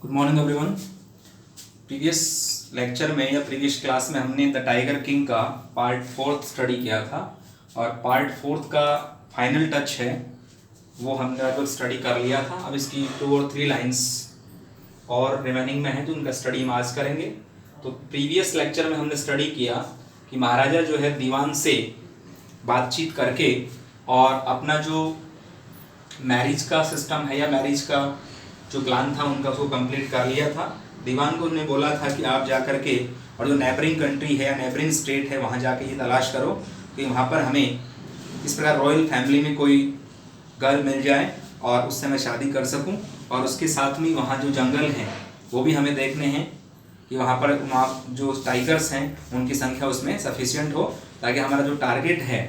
Good morning everyone. Previous lecture में या previous class में हमने द टाइगर किंग का पार्ट 4 स्टडी किया था और पार्ट 4 का फाइनल टच है वो हमने लगभग स्टडी कर लिया था। अब इसकी 2 और 3 लाइंस और रिमेनिंग में है तो उनका स्टडी हम आज करेंगे। तो प्रीवियस लेक्चर में हमने स्टडी किया कि महाराजा जो है दीवान से बातचीत करके और अपना जो मैरिज का सिस्टम है या मैरिज का जो प्लान था उनका उसको कंप्लीट कर लिया था। दीवान को उन्होंने बोला था कि आप जा कर के और जो नेबरिंग कंट्री है या नेबरिंग स्टेट है वहाँ जाके ये तलाश करो कि वहाँ पर हमें इस प्रकार रॉयल फैमिली में कोई गर्ल मिल जाए और उससे मैं शादी कर सकूं, और उसके साथ में वहाँ जो जंगल हैं वो भी हमें देखने हैं कि वहाँ पर जो टाइगर्स हैं उनकी संख्या उसमें सफिशिएंट हो ताकि हमारा जो टारगेट है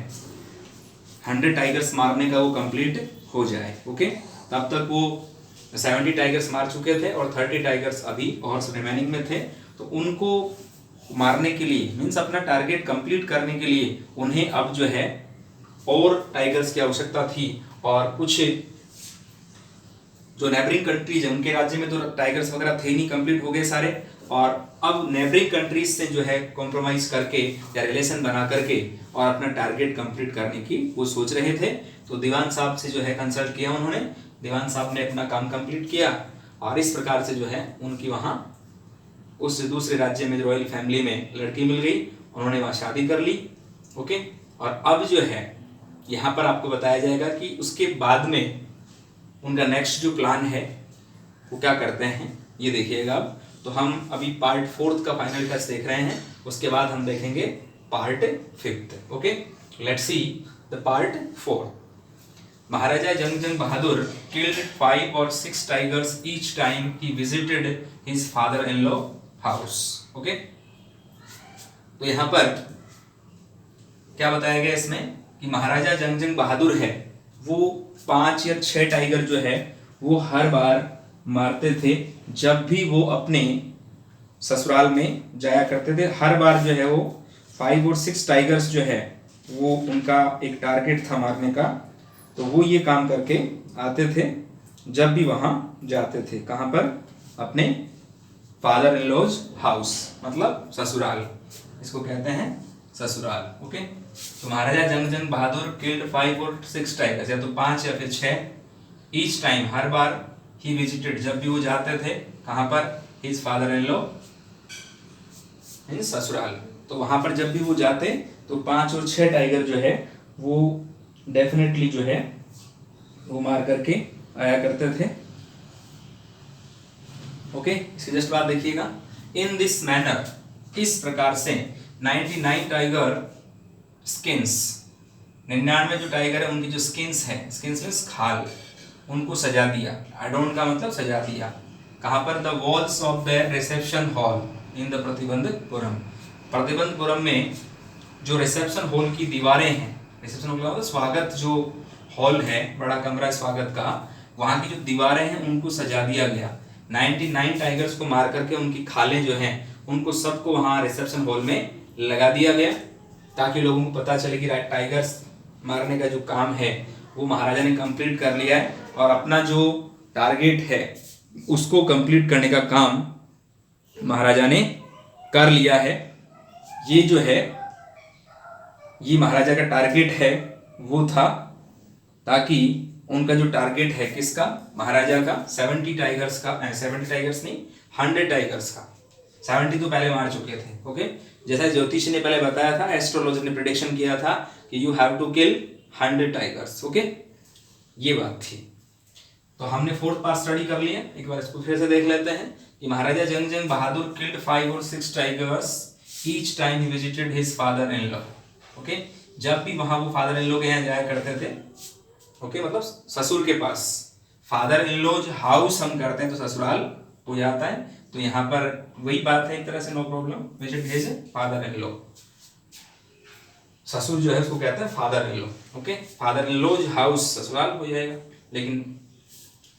100 टाइगर्स मारने का वो कंप्लीट हो जाए। ओके, तब तक वो 70 टाइगर्स मार चुके थे और 30 टाइगर्स अभी और रिमेनिंग में थे। तो उनको मारने के लिए मीन्स अपना टारगेट कंप्लीट करने के लिए उन्हें अब जो है और टाइगर्स की आवश्यकता थी। और कुछ जो नेबरिंग कंट्रीज है उनके राज्य में तो टाइगर्स वगैरह थे नहीं, कंप्लीट हो गए सारे, और अब नेबरिंग कंट्रीज से जो है कॉम्प्रोमाइज करके या रिलेशन बना करके और अपना टारगेट कंप्लीट करने की वो सोच रहे थे। तो दीवान साहब से जो है कंसल्ट किया उन्होंने, दीवान साहब ने अपना काम कंप्लीट किया और इस प्रकार से जो है उनकी वहाँ उस दूसरे राज्य में रॉयल फैमिली में लड़की मिल गई, उन्होंने वहाँ शादी कर ली। ओके, और अब जो है यहाँ पर आपको बताया जाएगा कि उसके बाद में उनका नेक्स्ट जो प्लान है वो क्या करते हैं ये देखिएगा। अब तो हम अभी पार्ट 4 का फाइनल टेस्ट देख रहे हैं, उसके बाद हम देखेंगे part 5। Okay, let's see the part 4। Maharaja Jung Bahadur killed 5 or 6 tigers each time he visited his father-in-law house. Okay, तो यहाँ पर क्या बताया गया इसमें कि महाराजा जंग बहादुर है वो 5 या 6 टाइगर जो है वो हर बार मारते थे जब भी वो अपने ससुराल में जाया करते थे। हर बार जो है वो 5 और 6 टाइगर्स जो है वो उनका एक टारगेट था मारने का। तो वो ये काम करके आते थे जब भी वहां जाते थे। कहां पर? अपने फादर इन लॉज हाउस, मतलब ससुराल, इसको कहते हैं ससुराल। ओके, तो महाराजा जंग बहादुर किल्ड 5 और 6 टाइगर्स, या तो 5 या फिर 6, each time her bar, he visited जब भी वो जाते थे कहां पर? His father in law in ससुराल। तो वहां पर जब भी वो जाते तो 5 और 6 टाइगर जो है वो डेफिनेटली जो है वो मार करके आया करते थे। ओके, इसकी जस्ट बात देखिएगा। इन दिस मैनर, इस प्रकार से 99 टाइगर स्किन्स, 99 जो टाइगर है उनकी जो स्किन्स है, स्किन्स मीन्स खाल, उनको सजा दिया। एडोन का मतलब सजा दिया। कहां पर? The walls of the reception hall in the Pratibandapuram. Pratibandapuram में जो रिसेप्शन हॉल की दीवारें हैं, रिसेप्शन हॉल का स्वागत जो हॉल है, बड़ा कमरा स्वागत का, वहां की जो दीवारें हैं उनको सजा दिया गया। 99 टाइगर्स को मार करके उनकी खालें जो हैं उनको सबको वहां रिसेप्शन हॉल में लगा दिया गया ताकि लोगों को पता चले कि टाइगर्स मारने का जो काम है वो महाराजा ने कंप्लीट कर लिया है और अपना जो टारगेट है उसको कंप्लीट करने का काम महाराजा ने कर लिया है। ये जो है ये महाराजा का टारगेट है वो था, ताकि उनका जो टारगेट है किसका? महाराजा का 70 टाइगर्स का, 70 टाइगर्स नहीं 100 टाइगर्स का। 70 तो पहले मार चुके थे। ओके, जैसा ज्योतिष ने पहले बताया था, एस्ट्रोलॉजर ने प्रेडिक्शन किया था कि you have to kill 100 tigers. Okay, ये बात थी। तो हमने 4th पार्ट स्टडी कर लिया, एक बार इसको फिर से देख लेते हैं कि महाराजा जंग बहादुर किल्ड 5 और 6 tigers each time he visited his father in law. Okay, जब भी वहां वो फादर इन लॉ के यहाँ जाया करते थे, ओके, मतलब ससुर के पास, फादर इन लॉ हाउस हम करते हैं तो ससुराल हो जाता है। तो यहाँ पर वही बात है एक तरह से, no problem, visit his father in law. ससुर जो है उसको कहते हैं father in law. Okay, father in law house ससुराल हो जाएगा, लेकिन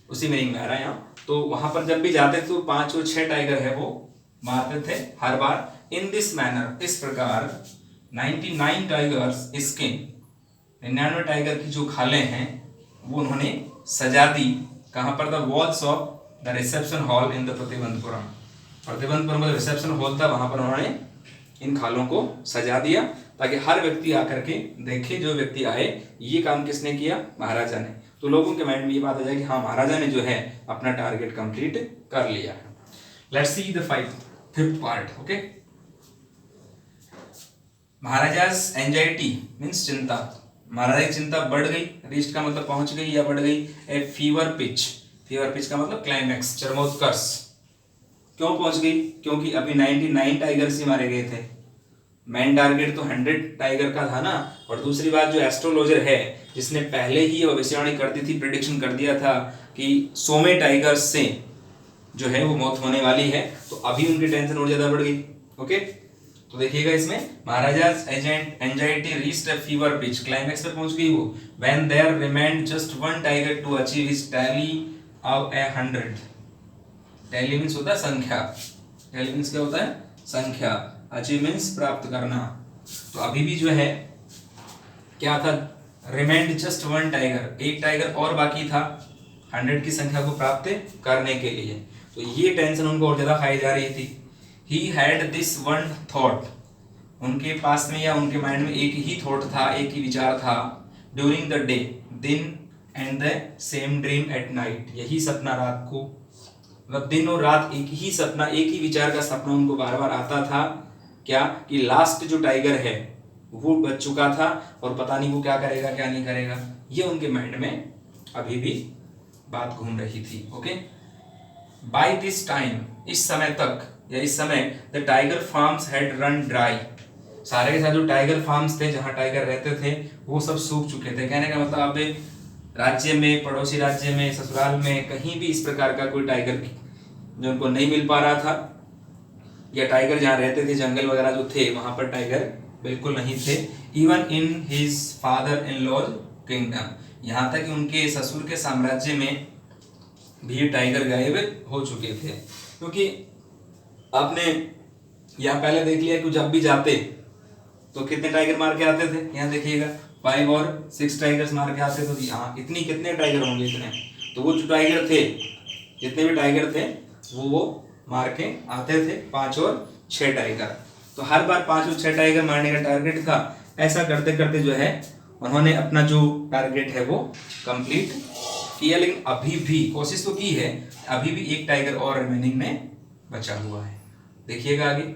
उसी मीनिंग में आ रहा है यहाँ। तो वहां पर जब भी जाते तो 5 और 6 टाइगर है वो मारते थे हर बार। इन दिस मैनर, इस प्रकार 99 टाइगर्स स्किन, 99 टाइगर की जो खालें हैं वो उन्होंने सजा दी। कहां पर? The walls of the reception hall in the Pratibandapuram. Pratibandapuram में रिसेप्शन हॉल था, वहां पर उन्होंने इन खालों को सजा दिया ताकि हर व्यक्ति आकर के देखे, जो व्यक्ति आए ये काम किसने किया, महाराजा ने। तो लोगों के माइंड में ये बात आ जाए कि हाँ महाराजा ने जो है अपना टारगेट कंप्लीट कर लिया है। Let's see the fifth part. Okay, Maharaja's anxiety means चिंता। महाराजा की चिंता बढ़ गई, रीच्ड का मतलब पहुंच गई या बढ़ गई, ए फीवर पिच। फीवर पिच का मतलब क्लाइमैक्स, चरमोत्कर्ष। क्यों पहुंच गई, क्योंकि अभी 99 टाइगर्स ही मारे गए थे। मेन टारगेट तो 100 टाइगर का था ना। और दूसरी बात, जो एस्ट्रोलॉजर है जिसने पहले ही भविष्यवाणी कर दी थी, प्रेडिक्शन कर दिया था कि 100वें टाइगर्स से जो है वो मौत होने वाली है, तो अभी उनकी टेंशन और ज्यादा बढ़ गई। ओके, तो देखिएगा इसमें Maharaja's anxiety reached a fever pitch, climax पे पहुंच गई वो, when there remained just one tiger to achieve his tally of 100। Tally means होता है संख्या, टैली मींस क्या होता है, संख्या, अचीव मींस प्राप्त करना। तो अभी भी जो है क्या था, रिमेन्ड जस्ट वन टाइगर, एक टाइगर और बाकी था 100 की संख्या को प्राप्त करने के लिए। तो ये टेंशन उनको और ज्यादा खाई जा रही थी। He had this one thought, उनके पास में या उनके माइंड में एक ही थॉट था, एक ही विचार था, ड्यूरिंग द डे, दिन, and the same dream at night, यही सपना रात को, मतलब दिन और रात एक ही सपना, एक ही विचार का सपना उनको बार बार आता था। क्या कि लास्ट जो टाइगर है वो बच चुका था और पता नहीं वो क्या करेगा क्या नहीं करेगा, ये उनके माइंड में अभी भी बात घूम रही थी। ओके, बाय दिस टाइम, इस समय तक या इस समय, the tiger farms had run dry, सारे के सारे जो टाइगर फार्म्स थे जहां टाइगर रहते थे वो सब सूख चुके थे। कहने का मतलब अब राज्य में, पड़ोसी राज्य में, ससुराल में कहीं भी इस प्रकार का कोई टाइगर जो उनको नहीं मिल पा रहा था, या टाइगर जहाँ रहते थे जंगल वगैरह जो थे वहां पर टाइगर बिल्कुल नहीं थे। Even in his father in law's kingdom, यहाँ तक कि उनके ससुर के साम्राज्य में भी टाइगर गायब हो चुके थे। क्योंकि आपने यहाँ पहले देख लिया कि जब भी जाते तो कितने टाइगर मार के आते थे, यहाँ देखिएगा 5 और 6 टाइगर्स मार के आते थे। तो यहाँ इतनी कितने टाइगर होंगे, इतने, तो वो जो टाइगर थे, जितने भी टाइगर थे वो मार के आते थे 5 और 6 टाइगर। तो हर बार 5 और 6 टाइगर मारने का टारगेट था। ऐसा करते करते जो है उन्होंने अपना जो टारगेट है वो कंप्लीट किया, लेकिन अभी भी कोशिश तो की है, अभी भी एक टाइगर और रिमेनिंग में बचा हुआ है। देखिएगा आगे,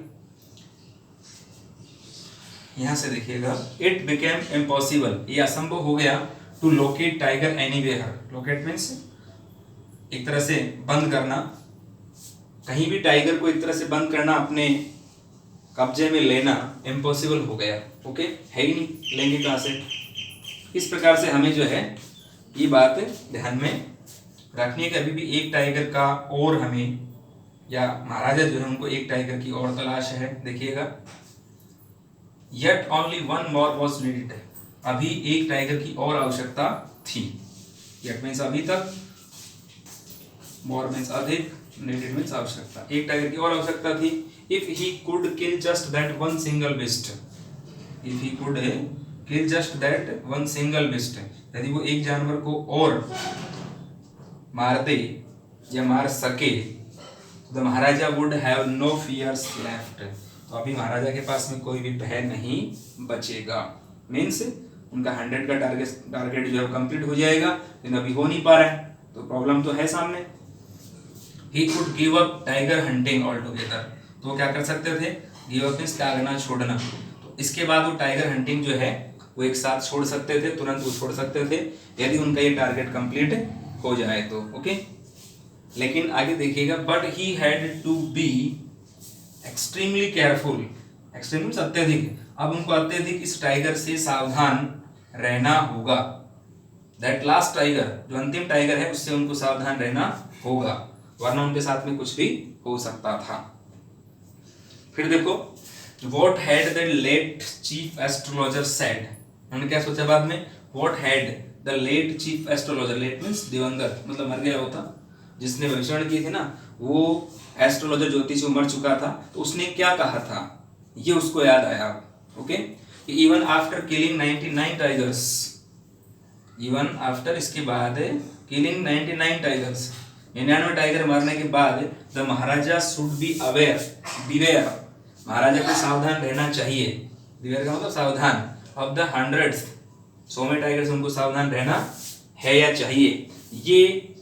यहां से देखिएगा, इट बिकेम इम्पॉसिबल, ये असंभव हो गया, to locate tiger anywhere. Locate means एक तरह से बंद करना, कहीं भी टाइगर को एक तरह से बंद करना, अपने कब्जे में लेना इम्पॉसिबल हो गया। ओके, है ही नहीं, लेंगे कहां से। इस प्रकार से हमें जो है ये बात ध्यान में रखनी है कि अभी भी एक टाइगर का और हमें, या महाराजा जो है उनको एक टाइगर की और तलाश है। देखिएगा, yet only one more was needed, अभी एक टाइगर की और आवश्यकता थी। yet means अभी तक, more means अधिक, needed means आवश्यकता, एक टाइगर की और आवश्यकता थी। if he could kill just that one single beast, if he could kill just that one single beast, यदि वो एक जानवर को और मार दे या मार सके, the Maharaja would have no fears left, तो अभी महाराजा के पास में कोई भी भय नहीं बचेगा। मीन्स उनका 100 का टारगेट जो है कंप्लीट हो जाएगा, लेकिन अभी हो नहीं पा रहा है, तो प्रॉब्लम तो है सामने। He could give up tiger hunting altogether, तो वो क्या कर सकते थे, गिव अप मीन्स त्यागना, छोड़ना। तो इसके बाद वो टाइगर हंटिंग जो है वो एक साथ छोड़ सकते थे, तुरंत वो छोड़ सकते थे यदि उनका ये टारगेट कंप्लीट हो जाए तो। ओके, लेकिन आगे देखिएगा, but he had to be extremely careful, extreme means अत्यधिक, अब उनको अत्यधिक इस टाइगर से सावधान रहना होगा। दैट लास्ट टाइगर, जो अंतिम टाइगर है, उससे उनको सावधान रहना होगा, वरना उनके साथ में कुछ भी हो सकता था। फिर देखो, what had the late chief astrologer said, उन्होंने क्या सोचा बाद में, what had the late chief astrologer, late means दिवंगत, मतलब मर गया होता, जिसने भविष्यवाणी की थी ना, वो एस्ट्रोलॉजर ज्योतिषी मर चुका था, तो उसने क्या कहा था, ये उसको याद आया। Okay, even after killing 99 tigers, even after, इसके बाद किलिंग 99 टाइगर्स, 99 टाइगर मारने के बाद the Maharaja should be aware, beware, Maharaja को सावधान रहना चाहिए, बिवेयर का मतलब सावधान, ऑफ द 100th, 100वें टाइगर से उनको सावधान रहना है या चाहिए। ये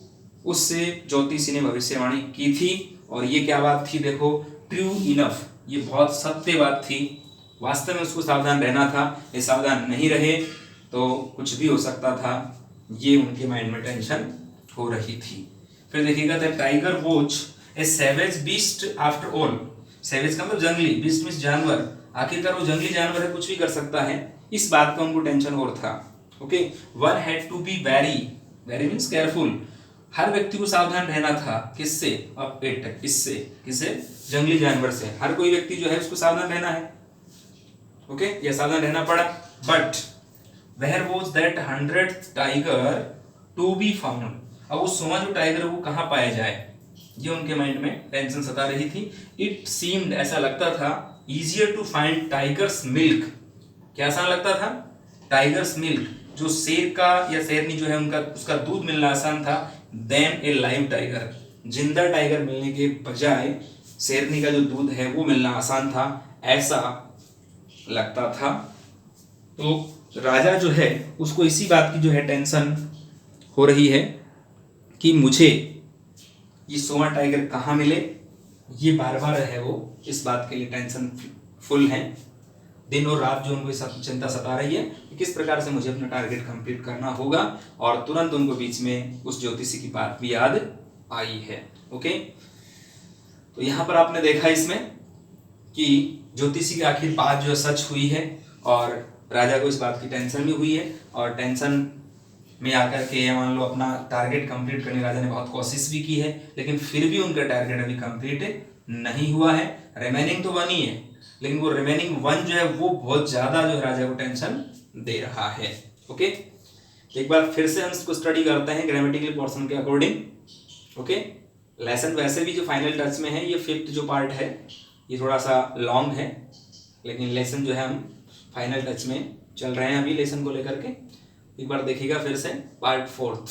उससे ज्योतिषी ने भविष्यवाणी की थी और ये क्या बात थी देखो, ट्रू इनफ, ये बहुत सत्य बात थी, वास्तव में उसको सावधान रहना था, ये सावधान नहीं रहे तो कुछ भी हो सकता था, ये उनके माइंड में टेंशन हो रही थी। फिर देखिएगा the tiger watch A savage beast after all, savage का मतलब जंगली, बीस्ट मींस जानवर, आखिरकार वो जंगली जानवर है, कुछ भी कर सकता है, इस बात का उनको टेंशन और था। Okay, one had to be very, very means careful, हर व्यक्ति को सावधान रहना था, किससे, अब इट, इससे, किसे, जंगली जानवर से, हर कोई व्यक्ति जो है उसको सावधान रहना है। ओके, ये सावधान रहना पड़ा। But where was that 100th tiger to be found, अब वो 100वां जो टाइगर है वो कहाँ पाया जाए, ये उनके माइंड में टेंशन सता रही थी। इट सीम्ड, ऐसा लगता था, easier to find tiger's milk, क्या आसान लगता था, टाइगर्स मिल्क, जो शेर का या शेरनी जो है उनका, उसका दूध मिलना आसान था, देन ए लाइव टाइगर, जिंदा टाइगर मिलने के बजाय शेरनी का जो दूध है वो मिलना आसान था, ऐसा लगता था। तो राजा जो है उसको इसी बात की जो है टेंशन हो रही है कि मुझे ये 100वां टाइगर कहाँ मिले, ये बार बार है वो इस बात के लिए टेंशन फुल है, दिन और रात जो उनको चिंता सता रही है कि किस प्रकार से मुझे अपना टारगेट कंप्लीट करना होगा, और तुरंत उनको बीच में उस ज्योतिषी की बात भी याद आई है। ओके, तो यहाँ पर आपने देखा इसमें कि ज्योतिषी की आखिर बात जो है सच हुई है और राजा को इस बात की टेंशन भी हुई है, और टेंशन में आकर के मान लो अपना टारगेट कंप्लीट करने राजा ने बहुत कोशिश भी की है, लेकिन फिर भी उनका टारगेट अभी कंप्लीट नहीं हुआ है। रिमेनिंग तो 1 ही है, लेकिन वो रिमेनिंग 1 जो है वो बहुत ज्यादा जो राजा को टेंशन दे रहा है। ओके, एक बार फिर से हम इसको स्टडी करते हैं ग्रामेटिकल पोर्शन के अकॉर्डिंग। ओके, लेसन वैसे भी जो फाइनल टच में है, ये 5th जो पार्ट है ये थोड़ा सा लॉन्ग है, लेकिन लेसन जो है हम फाइनल टच में चल रहे हैं अभी लेसन को लेकर के। एक बार देखिएगा फिर से part 4th।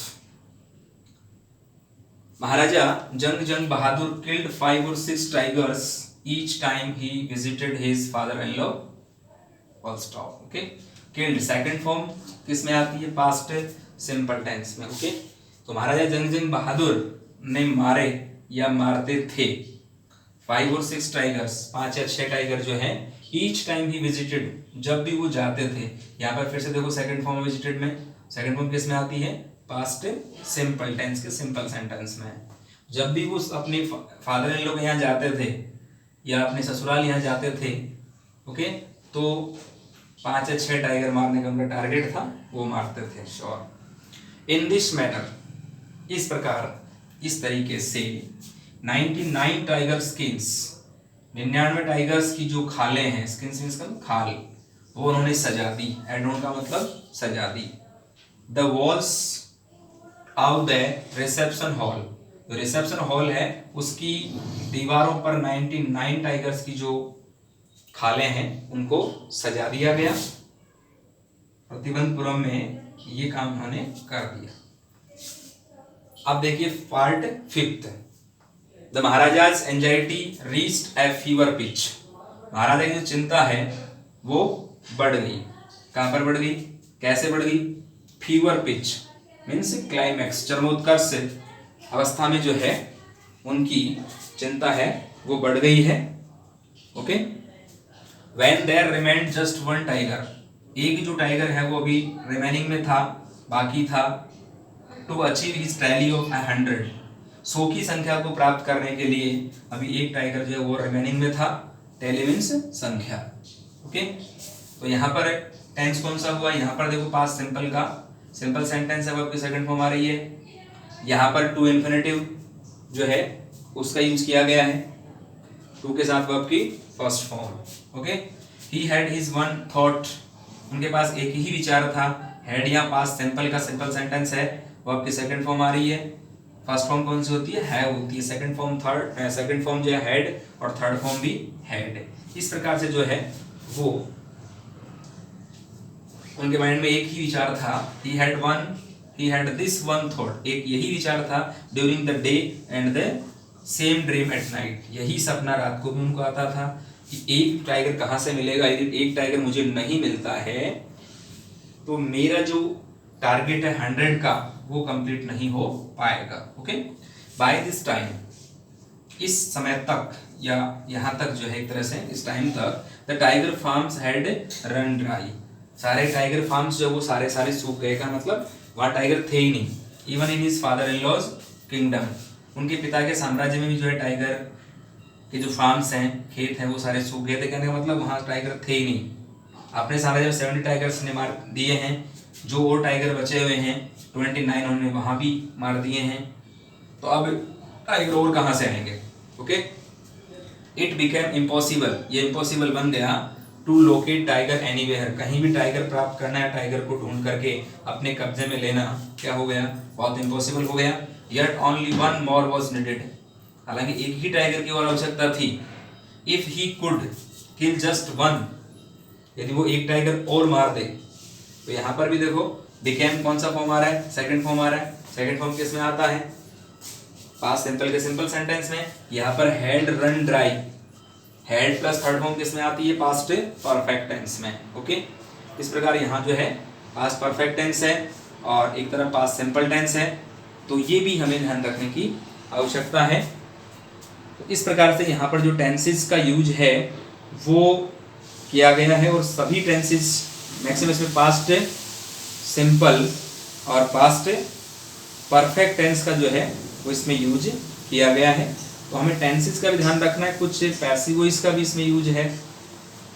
Maharaja Jung Bahadur killed 5 or 6 tigers each time he visited his father in law, full stop. Okay, killed second form किस में आती है, पास्ट सिंपल टेंस में। ओके, तो महाराजा जंग बहादुर ने मारे या मारते थे 5 or 6 टाइगर्स, 5 या 6 टाइगर जो है, ईच टाइम ही विजिटेड, जब भी वो जाते थे। यहाँ पर फिर से देखो सेकंड फॉर्म विजिटेड में, सेकंड फॉर्म किस में आती है, पास्ट सिंपल टेंस के सिंपल सेंटेंस में। जब भी वो अपने फादर इन लॉ के यहाँ जाते थे या अपने ससुराल यहाँ जाते थे, ओके, तो 5 या 6 टाइगर मारने का उनका टारगेट था, वो मारते थे। श्योर। इन दिस मैटर, इस प्रकार, इस तरीके से 99 टाइगर स्किन्स, 99 टाइगर्स की जो खालें हैं, स्किन्स मींस का खाल, वो उन्होंने सजा दी, एडोन का मतलब सजा दी। The walls of the reception hall, जो रिसेप्शन हॉल है उसकी दीवारों पर 99 टाइगर्स की जो खालें हैं उनको सजा दिया गया। प्रतिबंधपुरम में ये काम उन्होंने कर दिया। अब देखिए part 5th। The Maharaja's anxiety reached a fever pitch, Maharaja की जो चिंता है वो बढ़ गई। कहां पर बढ़ गई, कैसे बढ़ गई, फीवर पिच मीन्स क्लाइमैक्स, चरमोत्कर्ष अवस्था में जो है उनकी चिंता है वो बढ़ गई है। Okay, when there remained just 1 tiger, एक जो टाइगर है वो अभी रिमेनिंग में था, बाकी था, to achieve his tally of 100, 100 की संख्या को प्राप्त करने के लिए अभी एक टाइगर जो है वो रिमेनिंग में था, टैली मीन्स संख्या। ओके, तो यहाँ पर टेंस कौन सा हुआ, यहाँ पर देखो पास्ट सिंपल का सिंपल सेंटेंस है, वर्ब की सेकंड फॉर्म आ रही है। यहाँ पर टू इन्फिनेटिव जो है उसका यूज किया गया है, टू के साथ वर्ब की first form. Okay, he had his one thought, उनके पास एक ही विचार था। हैड यहाँ पास्ट सिंपल का सिंपल सेंटेंस है, वर्ब की सेकंड फॉर्म आ रही है। फर्स्ट फॉर्म कौन सी होती है, हैव होती है। सेकंड फॉर्म जो है हैड, और थर्ड फॉर्म भी हैड। इस प्रकार से जो है वो उनके माइंड में एक ही विचार था, he had one he had this one thought, एक यही विचार था during the day and the same dream at night, यही सपना रात को भी उनको आता था कि एक टाइगर कहाँ से मिलेगा, यदि एक टाइगर मुझे नहीं मिलता है तो मेरा जो टारगेट है 100 का वो कंप्लीट नहीं हो पाएगा। ओके, बाय दिस टाइम, इस समय तक या यहाँ तक जो है एक तरह से इस टाइम तक the tiger farms had run dry, सारे टाइगर फार्म्स जो वो सारे सूख गए, का मतलब वहाँ टाइगर थे ही नहीं। Even in his father in law's kingdom, उनके पिता के साम्राज्य में भी जो है टाइगर के जो फार्म्स हैं, खेत हैं, वो सारे सूख गए थे। कहने का मतलब वहाँ टाइगर थे ही नहीं। अपने साम्राज्य में 70 टाइगर्स ने मार दिए हैं, जो और टाइगर बचे हुए हैं 29 उन्होंने वहाँ भी मार दिए हैं, तो अब टाइगर और कहाँ से आएंगे। ओके, इट बिकेम इम्पॉसिबल, ये इम्पॉसिबल बन गया टू लोकेट टाइगर एनीवेयर, कहीं भी टाइगर प्राप्त करना है, टाइगर को ढूंढ करके अपने कब्जे में लेना क्या हो गया, बहुत इम्पॉसिबल हो गया। Yet only one more was needed, हालांकि एक ही टाइगर की और आवश्यकता थी। If he could kill just one, यदि वो एक टाइगर और मार दे, तो यहाँ पर भी देखो बिकेम कौन सा फॉर्म आ रहा है, सेकंड फॉर्म आ रहा है। सेकंड फॉर्म किस में आता है, पास्ट सिंपल के सिंपल सेंटेंस में। यहाँ पर had run dry, had plus third form किस में आती है, पास्ट परफेक्ट टेंस में। ओके, इस प्रकार यहाँ जो है पास्ट परफेक्ट टेंस है और एक तरफ पास्ट सिंपल टेंस है, तो ये भी हमें ध्यान रखने की आवश्यकता है। तो इस प्रकार से यहाँ पर जो टेंसेस का यूज है वो किया गया है, और सभी टेंसेस मैक्सिमम इसमें पास्ट सिंपल और पास्ट परफेक्ट टेंस का जो है वो इसमें यूज किया गया है। तो हमें टेंसेस का भी ध्यान रखना है, कुछ पैसिव वॉइस का भी इसमें यूज है,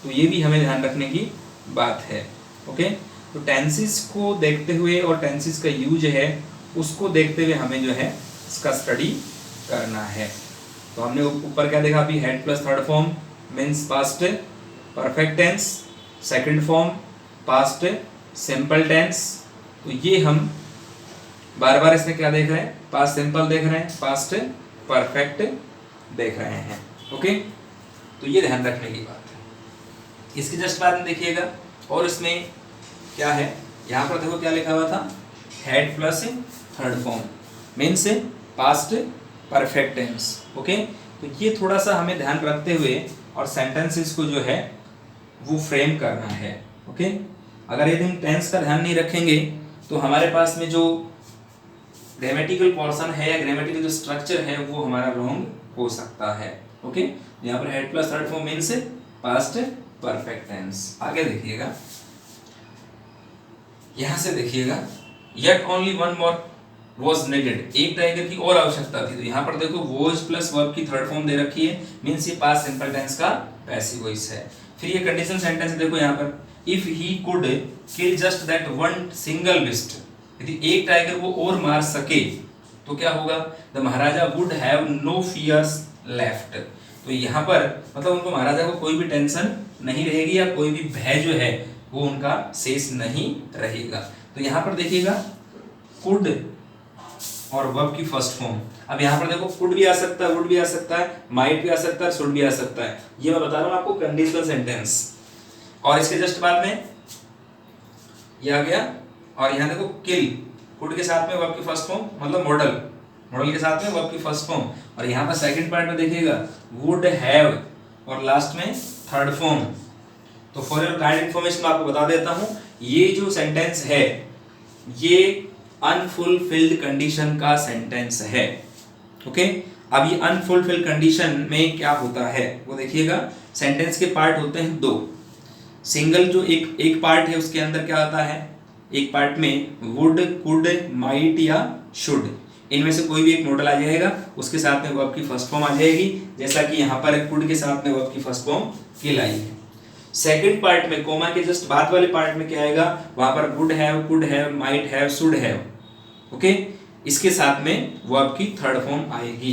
तो ये भी हमें ध्यान रखने की बात है। ओके, तो टेंसेस को देखते हुए और टेंसेस का यूज है उसको देखते हुए हमें जो है इसका स्टडी करना है। तो हमने ऊपर क्या देखा अभी, had plus third form means past perfect tense, second form past simple tense. तो ये हम बार बार इसमें क्या देख रहे हैं, पास्ट सिंपल देख रहे हैं, पास्ट परफेक्ट देख रहे हैं। ओके, तो ये ध्यान रखने की बात है। इसके जस्ट बाद में देखिएगा, और इसमें क्या है, यहाँ पर देखो क्या लिखा हुआ था, had plus third form means past perfect tense. Okay, तो ये थोड़ा सा हमें ध्यान रखते हुए और सेंटेंसेस को जो है वो फ्रेम करना है। ओके, अगर यदि हम टेंस का ध्यान नहीं रखेंगे तो हमारे पास में जो ग्रामेटिकल पोर्शन है या ग्रामेटिकल जो स्ट्रक्चर है वो हमारा रॉन्ग हो सकता है। ओके, यहाँ पर had plus third form means past perfect tense. आगे देखिएगा, यहाँ से देखिएगा, yet only one more was needed, एक टाइगर की और आवश्यकता थी। तो यहाँ पर देखो वॉज प्लस वर्ब की थर्ड फॉर्म दे रखी है, मीन्स ये पास्ट सिंपल टेंस का पैसिव वॉइस है। फिर ये कंडीशन सेंटेंस देखो यहाँ पर, if he could kill just that one single beast, यदि एक टाइगर वो और मार सके तो क्या होगा, the Maharaja would have no fears left. तो यहाँ पर मतलब उनको महाराजा को कोई भी टेंशन नहीं रहेगी या कोई भी भय जो है वो उनका शेष नहीं रहेगा। तो यहाँ पर देखिएगा कुड और वर्ब की फर्स्ट फॉर्म, अब यहाँ पर देखो कुड भी आ सकता है, वुड भी आ सकता है, माइट भी आ सकता है, शुड भी आ सकता है। ये मैं बता रहा हूँ आपको कंडीशनल सेंटेंस। और इसके जस्ट बाद में ये आ गया, और यहाँ देखो किल, कुड के साथ में वर्ब की फर्स्ट फॉर्म मतलब मॉडल, मॉडल के साथ में वर्ब की फर्स्ट फॉर्म। और यहाँ पर सेकंड पार्ट में देखिएगा वुड हैव और लास्ट में थर्ड फॉर्म। तो फॉर योर काइंड इन्फॉर्मेशन मैं आपको बता देता हूँ, ये जो सेंटेंस है ये अनफुलफिल्ड कंडीशन का सेंटेंस है। ओके, अब ये अनफुलफिल्ड कंडीशन में क्या होता है वो देखिएगा। सेंटेंस के पार्ट होते हैं दो, सिंगल जो एक पार्ट है उसके अंदर क्या आता है, एक पार्ट में वुड, कुड, माइट या शुड, इनमें से कोई भी एक मॉडल आ जाएगा, उसके साथ में वर्ब की फर्स्ट फॉर्म आ जाएगी, जैसा कि यहाँ पर कुड के साथ में वर्ब की फर्स्ट फॉर्म किल आई है। सेकंड पार्ट में कोमा के जस्ट बाद वाले पार्ट में क्या आएगा, वहां पर would have, could have, might have, should have. Okay, इसके साथ में वर्ब की थर्ड फॉर्म आएगी,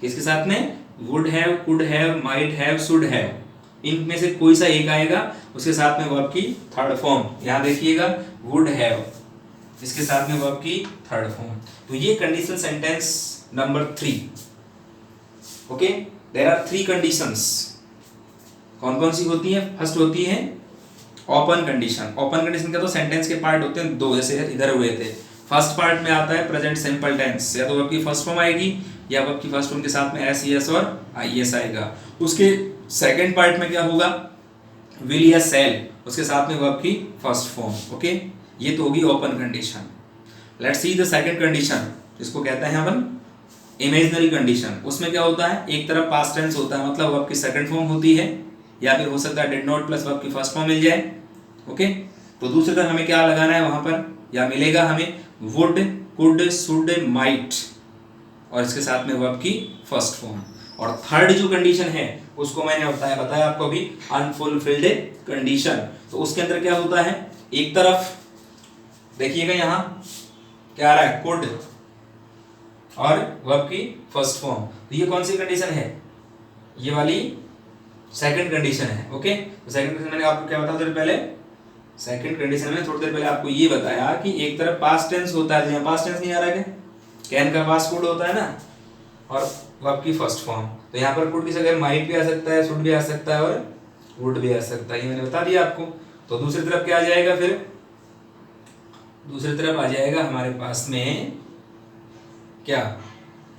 किसके साथ में, would have, could have, might have, should have, इनमें से कोई सा एक आएगा, उसके साथ में वर्ब की थर्ड फॉर्म। यहां देखिएगा वुड हैव, इसके साथ में वर्ब की थर्ड फॉर्म। तो ये conditional sentence number 3। Okay, there are 3 conditions. कौन कौन सी होती है, फर्स्ट होती है ओपन कंडीशन। ओपन कंडीशन का तो सेंटेंस के पार्ट होते हैं दो, जैसे इधर हुए थे। फर्स्ट पार्ट में आता है प्रेजेंट सिंपल टेंस, या तो वर्ब की फर्स्ट फॉर्म आएगी या वर्ब की फर्स्ट फॉर्म के साथ में एस एस और आई एस आएगा। उसके सेकंड पार्ट में क्या होगा, विल या सेल, उसके साथ में वर्ब की फर्स्ट फॉर्म। ओके, ये तो होगी open condition. Let's see the second condition, इसको कहते हैं अपन इमेजिनरी कंडीशन। उसमें क्या होता है, एक तरफ पास्ट टेंस होता है, मतलब वर्ब की सेकंड फॉर्म होती है, या फिर हो सकता है डिड नॉट प्लस वर्ब की फर्स्ट फॉर्म मिल जाए। ओके, तो दूसरी तरफ हमें क्या लगाना है वहां पर, या मिलेगा हमें वुड, कुड, शुड, माइट, और इसके साथ में वर्ब की फर्स्ट फॉर्म। और थर्ड जो कंडीशन है उसको मैंने बताया आपको अभी, अनफुलफिल्ड कंडीशन। तो उसके अंदर क्या होता है, एक तरफ देखिएगा यहां क्या आ रहा है, कुड और वर्ब की फर्स्ट फॉर्म। तो ये कौन सी कंडीशन है, ये वाली सेकंड कंडीशन है। ओके, तो सेकंड कंडीशन मैंने आपको क्या बताया पहले, सेकंड कंडीशन में थोड़ी देर पहले आपको ये बताया कि एक तरफ पास्ट टेंस होता है, यहाँ पास्ट टेंस नहीं आ रहा है, कैन का पास्ट कुड होता है ना, और वर्ब की फर्स्ट फॉर्म। तो यहाँ पर कुड की जगह माइट भी आ सकता है, शुड भी आ सकता है और वुड भी आ सकता है, ये मैंने बता दिया आपको। तो दूसरी तरफ क्या आ जाएगा, फिर दूसरी तरफ आ जाएगा हमारे पास में क्या,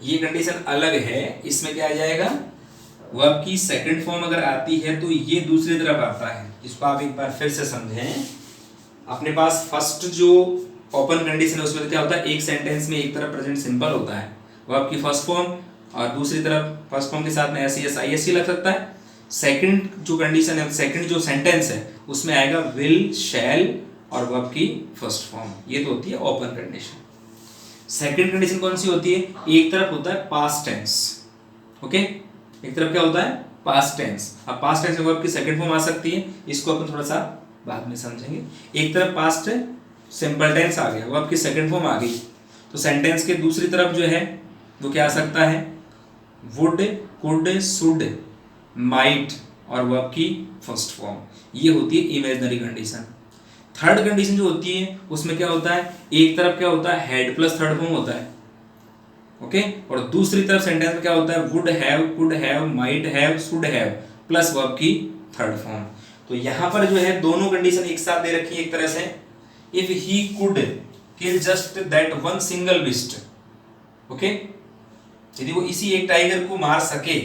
ये कंडीशन अलग है, इसमें क्या आ जाएगा, वर्ब की सेकंड फॉर्म अगर आती है तो ये दूसरी तरफ आता है। इसको आप एक बार फिर से समझें। अपने पास फर्स्ट जो ओपन कंडीशन है उसमें तो क्या होता है, एक सेंटेंस में एक तरफ प्रेजेंट सिंपल होता है, वर्ब की फर्स्ट फॉर्म, और दूसरी तरफ फर्स्ट फॉर्म के साथ में एस एस आई एस सी लग सकता है। सेकंड जो कंडीशन है, सेकंड जो सेंटेंस है उसमें आएगा विल, शैल और वर्ब की फर्स्ट फॉर्म। ये तो होती है ओपन कंडीशन। सेकंड कंडीशन कौन सी होती है, एक तरफ होता है पास्ट टेंस। ओके, एक तरफ क्या होता है, पास्ट टेंस। अब पास्ट टेंस में वर्ब की सेकंड फॉर्म आ सकती है, इसको अपन थोड़ा सा बाद में समझेंगे। एक तरफ पास्ट सिंपल टेंस आ गया, वर्ब की सेकंड फॉर्म आ गई, तो सेंटेंस के दूसरी तरफ जो है वो क्या आ सकता है, वुड, कुड, शुड, माइट और वर्ब की फर्स्ट फॉर्म। ये होती है इमेजिनरी कंडीशन। थर्ड कंडीशन जो होती है उसमें क्या होता है, एक तरफ क्या होता है, हैड प्लस थर्ड फॉर्म होता है। ओके, और दूसरी तरफ सेंटेंस में क्या होता है, would have, could have, might have, should have plus verb की थर्ड फॉर्म। तो यहां पर जो है दोनों कंडीशन एक साथ दे रखी है एक तरह से। If he could kill just that one single beast, okay, यदि वो इसी एक टाइगर को मार सके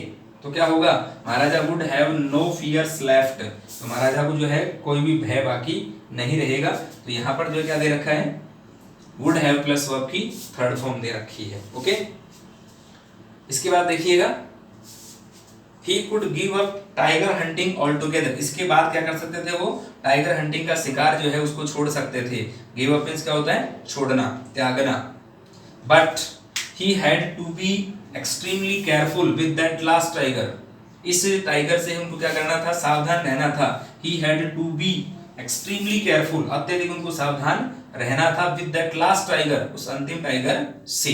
तो क्या होगा, Maharaja would have no fears left, तो महाराजा को जो है कोई भी भय बाकी नहीं रहेगा। तो यहां पर जो क्या दे रखा है, वुड हैव प्लस वर्ब की थर्ड फॉर्म दे रखी है। ओके, इसके बाद देखिएगा, he could give up tiger hunting all together. इसके बाद क्या कर सकते थे वो, टाइगर हंटिंग का शिकार जो है उसको छोड़ सकते थे। गिव अप मींस क्या होता है, छोड़ना, त्यागना। But he had to be extremely careful with that last tiger. इस टाइगर से उनको क्या करना था, सावधान रहना था। He had to be extremely careful, अत्यधिक उनको सावधान रहना था विद दैट लास्ट टाइगर, उस अंतिम टाइगर से।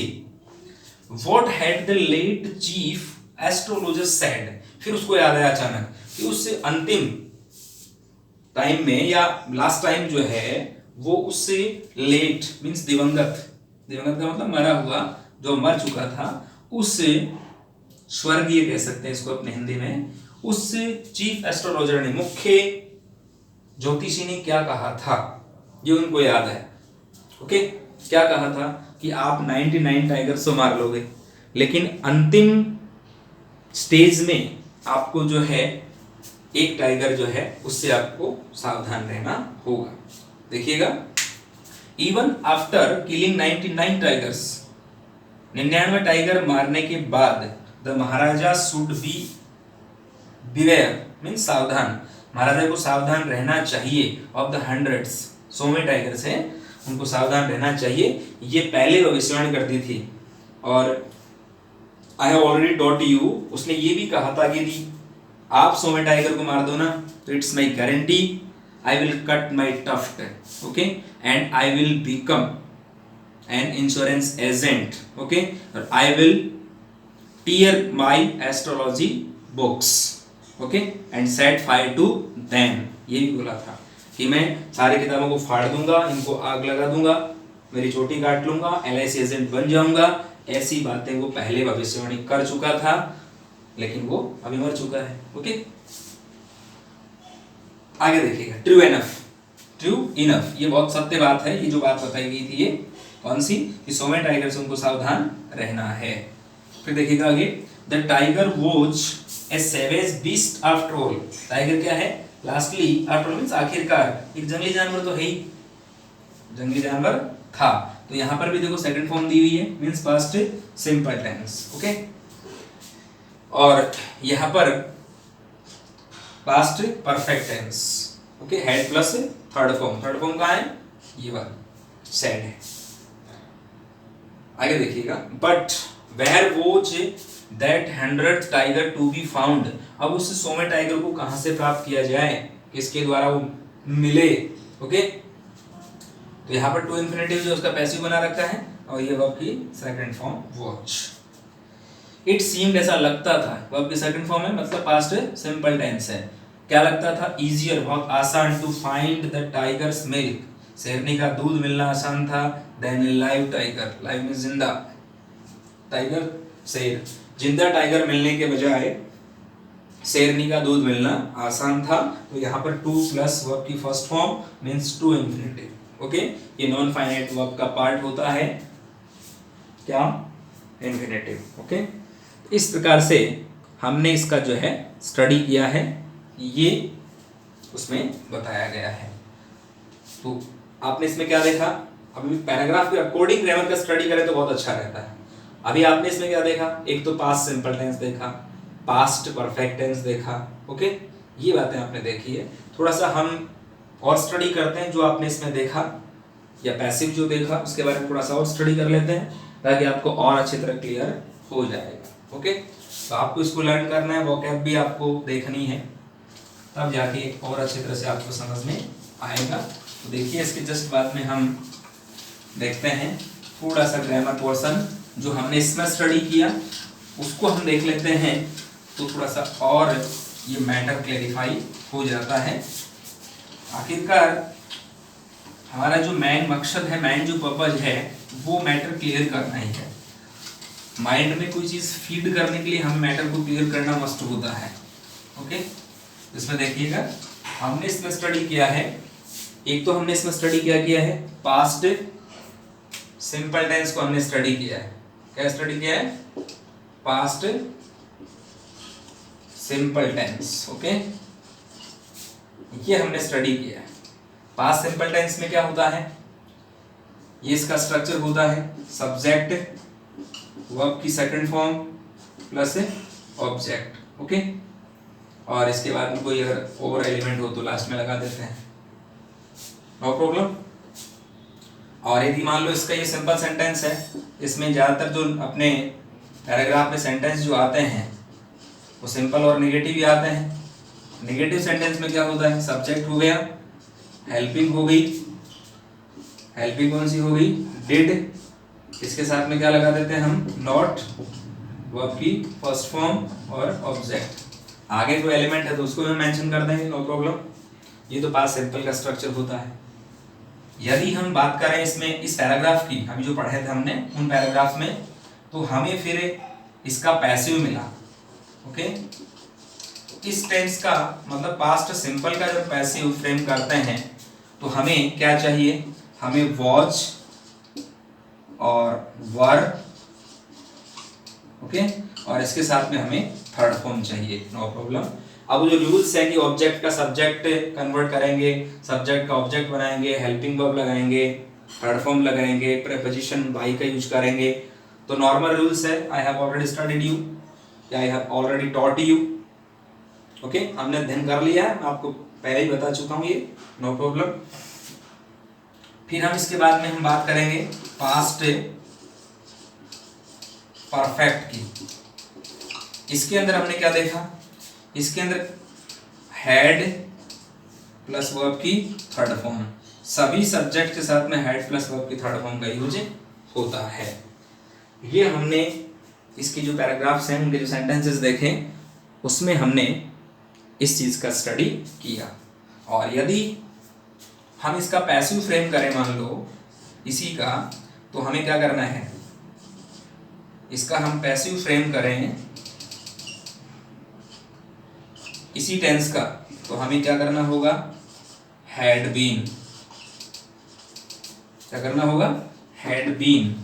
What had the late chief astrologer said, फिर उसको याद आया अचानक कि उससे अंतिम टाइम में या लास्ट टाइम जो है वो उससे लेट मींस दिवंगत, दिवंगत का मतलब मरा हुआ, जो मर चुका था, उससे स्वर्गीय कह सकते हैं इसको अपने हिंदी में, उससे चीफ एस्ट्रोलॉजर ने, मुख्य ज्योतिषी ने क्या कहा था, ये उनको याद है। ओके, क्या कहा था कि आप 99 टाइगर्स को मार लोगे, लेकिन अंतिम स्टेज में आपको जो है एक टाइगर जो है उससे आपको सावधान रहना होगा। देखिएगा, even after killing 99 tigers, 99 tiger मारने के बाद, the Maharaja should B beware means सावधान, महाराजा को सावधान रहना चाहिए ऑफ द हंड्रेड्स, 100वें टाइगर से उनको सावधान रहना चाहिए, ये पहले भविष्यवाणी करती थी। और I have already taught you, उसने ये भी कहा था कि यदि आप 100वें टाइगर को मार दो ना तो it's my guarantee, I will cut my tuft, okay, and I will become an insurance agent, okay, और I will tear my astrology books, okay, and set fire to them. ये भी बोला था कि मैं सारी किताबों को फाड़ दूंगा, इनको आग लगा दूंगा, मेरी चोटी काट लूंगा, एलआईसी एजेंट बन जाऊंगा। ऐसी बातें वो पहले भविष्यवाणी कर चुका था, लेकिन वो अभी मर चुका है। ओके, आगे देखिएगा, ट्रू इनफ, ट्रू इनफ, ये बहुत सत्य बात है। ये जो बात बताई गई थी ये कौन सी? कि सो में टाइगर से उनको सावधान रहना है। फिर देखिएगा आगे, the tiger was a savage beast after all. Tiger क्या है? लास्टली, आफ्टर मींस आखिरकार, एक जंगली जानवर तो है ही, जंगली जानवर था। तो यहां पर भी देखो सेकंड फॉर्म दी हुई है, means past simple tense. Okay, और यहां पर past perfect tense. Okay, had plus third form. Third form कहां है? ये वाला, सेड है। आगे देखिएगा, but where was that 100th tiger to be found. अब उस 100वें टाइगर को कहां से प्राप्त किया जाए, किसके द्वारा वो मिले। ओके, तो यहाँ पर टू इन्फिनेटिव जो उसका पैसिव बना रखा है, और ये वर्ब की second form watch. It seemed, ऐसा लगता था, वर्ब की सेकंड फॉर्म है, मतलब पास्ट सिंपल टेंस है। क्या लगता था? इजियर, बहुत आसान, to find the tiger's milk, शेरनी का दूध मिलना आसान था, than a live tiger, live में जिंदा, टाइगर शेर, जिंदा टाइगर मिलने के बजाय शेरनी का दूध मिलना आसान था। तो यहाँ पर टू प्लस वर्ब की first form means to infinitive. Okay, ये नॉन फाइनाइट वर्ब का पार्ट होता है क्या? इन्फिनेटिव। ओके, इस प्रकार से हमने इसका जो है स्टडी किया है, ये उसमें बताया गया है। तो आपने इसमें क्या देखा? अभी पैराग्राफ के अकॉर्डिंग ग्रामर का स्टडी करें तो बहुत अच्छा रहता है। अभी आपने इसमें क्या देखा? एक तो पास्ट सिंपल टेंस देखा, पास्ट परफेक्ट टेंस देखा। ओके, ये बातें आपने देखी है। थोड़ा सा हम और स्टडी करते हैं जो आपने इसमें देखा या पैसिव जो देखा उसके बारे में थोड़ा सा और स्टडी कर लेते हैं, ताकि आपको और अच्छी तरह क्लियर हो जाएगा। ओके, तो आपको इसको लर्न करना है, वोकैब भी आपको देखनी है, तब जाके और अच्छी तरह से आपको समझ में आएगा। तो देखिए, इसके जस्ट बाद में हम देखते हैं थोड़ा सा ग्रामर पोर्शन जो हमने इसमें स्टडी किया, उसको हम देख लेते हैं, तो थोड़ा सा और ये मैटर क्लैरिफाई हो जाता है। आखिरकार हमारा जो मेन मकसद है, मेन जो पर्पज है, वो मैटर क्लियर करना ही है। माइंड में कोई चीज फीड करने के लिए हमें मैटर को क्लियर करना मस्ट होता है। ओके, इसमें देखिएगा, हमने इसमें स्टडी किया है, एक तो हमने इसमें स्टडी क्या किया है? पास्ट सिंपल टेंस को हमने स्टडी किया है। क्या स्टडी किया है? Past simple tense. ओके, ये हमने स्टडी किया है। पास्ट सिंपल टेंस में क्या होता है? ये इसका स्ट्रक्चर होता है, सब्जेक्ट, वर्ब की second form plus object. Okay, और इसके बाद में कोई अगर और एलिमेंट हो तो लास्ट में लगा देते हैं, नो प्रॉब्लम। और यदि मान लो इसका ये सिंपल सेंटेंस है, इसमें ज़्यादातर जो अपने पैराग्राफ में सेंटेंस जो आते हैं वो सिंपल और नेगेटिव ही आते हैं। नेगेटिव सेंटेंस में क्या होता है? सब्जेक्ट हो गया, हेल्पिंग हो गई, हेल्पिंग कौन सी हो गई? डिड, इसके साथ में क्या लगा देते हैं हम? नॉट, वर्ब की फर्स्ट फॉर्म और ऑब्जेक्ट। आगे कोई एलिमेंट है तो उसको भी मेंशन कर देंगे, नो प्रॉब्लम। ये तो पास्ट सिंपल का स्ट्रक्चर होता है। यदि हम बात करें इसमें इस पैराग्राफ की, अभी जो पढ़े थे हमने उन पैराग्राफ में, तो हमें फिर इसका पैसिव मिला। ओके, इस टेंस का मतलब पास्ट सिंपल का जब पैसिव फ्रेम करते हैं तो हमें क्या चाहिए? हमें वॉच और वर, ओके, और इसके साथ में हमें थर्ड फॉर्म चाहिए, नो प्रॉब्लम। अब जो रूल्स है कि ऑब्जेक्ट का सब्जेक्ट कन्वर्ट करेंगे, सब्जेक्ट का ऑब्जेक्ट बनाएंगे, हेल्पिंग वर्ब लगाएंगे, थर्ड फॉर्म लगाएंगे, प्रीपोजिशन बाई का यूज करेंगे, तो नॉर्मल रूल्स है। I have already studied you, I have already taught you. Okay, हमने अध्ययन कर लिया है, मैं आपको पहले ही बता चुका हूँ ये, नो प्रॉब्लम। फिर हम इसके बाद में हम बात करेंगे पास्ट परफेक्ट की। इसके अंदर हमने क्या देखा? इसके अंदर हैड प्लस वर्ब की थर्ड फॉर्म, सभी सब्जेक्ट के साथ में हैड प्लस वर्ब की थर्ड फॉर्म का यूज होता है। ये हमने इसके जो पैराग्राफ्स हैं, उनके जो सेंटेंसेस देखे, उसमें हमने इस चीज का स्टडी किया। और यदि हम इसका पैसिव फ्रेम करें, मान लो इसी का, तो हमें क्या करना है? इसका हम पैसिव फ्रेम करें इसी टेंस का, तो हमें क्या करना होगा? Had been. क्या करना होगा? हैड बीन,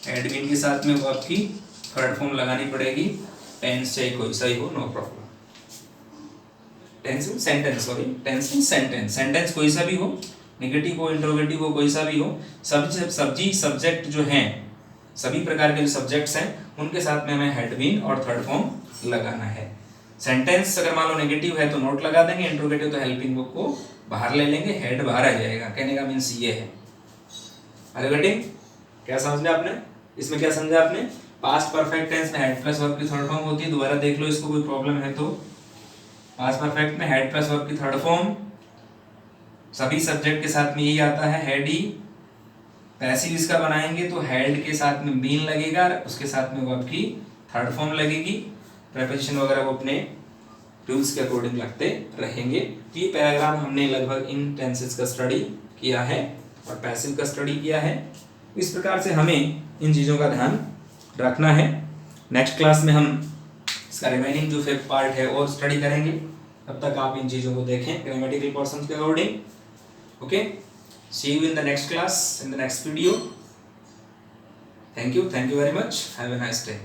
हैड बीन के साथ में वर्ब की थर्ड फॉर्म लगानी पड़ेगी, टेंस चाहे कोई सा ही हो, no problem. Tense sentence, sorry tense मीन सेंटेंस, सेंटेंस कोई सा भी हो, नेगेटिव हो, इंट्रोगेटिव हो, कोई सा भी हो, सब्जी सब्जेक्ट जो हैं, सभी प्रकार के जो सब्जेक्ट्स हैं उनके साथ में हमें हैड बीन और थर्ड फॉर्म लगाना है। सेंटेंस अगर मान लो नेगेटिव है तो नोट लगा देंगे, इंट्रोगेटिव तो हेल्पिंग वर्ब को बाहर ले लेंगे, हेड बाहर आ जाएगा। कहने का मीन्स ये है। क्या समझ लिया आपने? इसमें क्या समझा आपने? पास्ट परफेक्ट टेंस में हेड प्लस वर्ब की थर्ड फॉर्म होती है, दोबारा देख लो इसको, कोई प्रॉब्लम है तो। पास्ट परफेक्ट में हेड प्लस वर्ब की थर्ड फॉर्म, सभी सब्जेक्ट के साथ में यही आता है, हेड ही। पैसिव इसका बनाएंगे तो हेड के साथ में बीन लगेगा, उसके साथ में वर्ब की थर्ड फॉर्म लगेगी, प्रेपोजिशन वगैरह वो अपने रूल्स के अकॉर्डिंग लगते रहेंगे। तो ये पैराग्राफ हमने लगभग इन टेंसेस का स्टडी किया है और पैसिव का स्टडी किया है। इस प्रकार से हमें इन चीज़ों का ध्यान रखना है। नेक्स्ट क्लास में हम इसका रिमेनिंग जो फिफ्थ पार्ट है और स्टडी करेंगे, तब तक आप इन चीज़ों को देखें ग्रामेटिकल पोर्शंस के according. Okay, see you in the next class, in the next video. Thank you very much, have a nice day.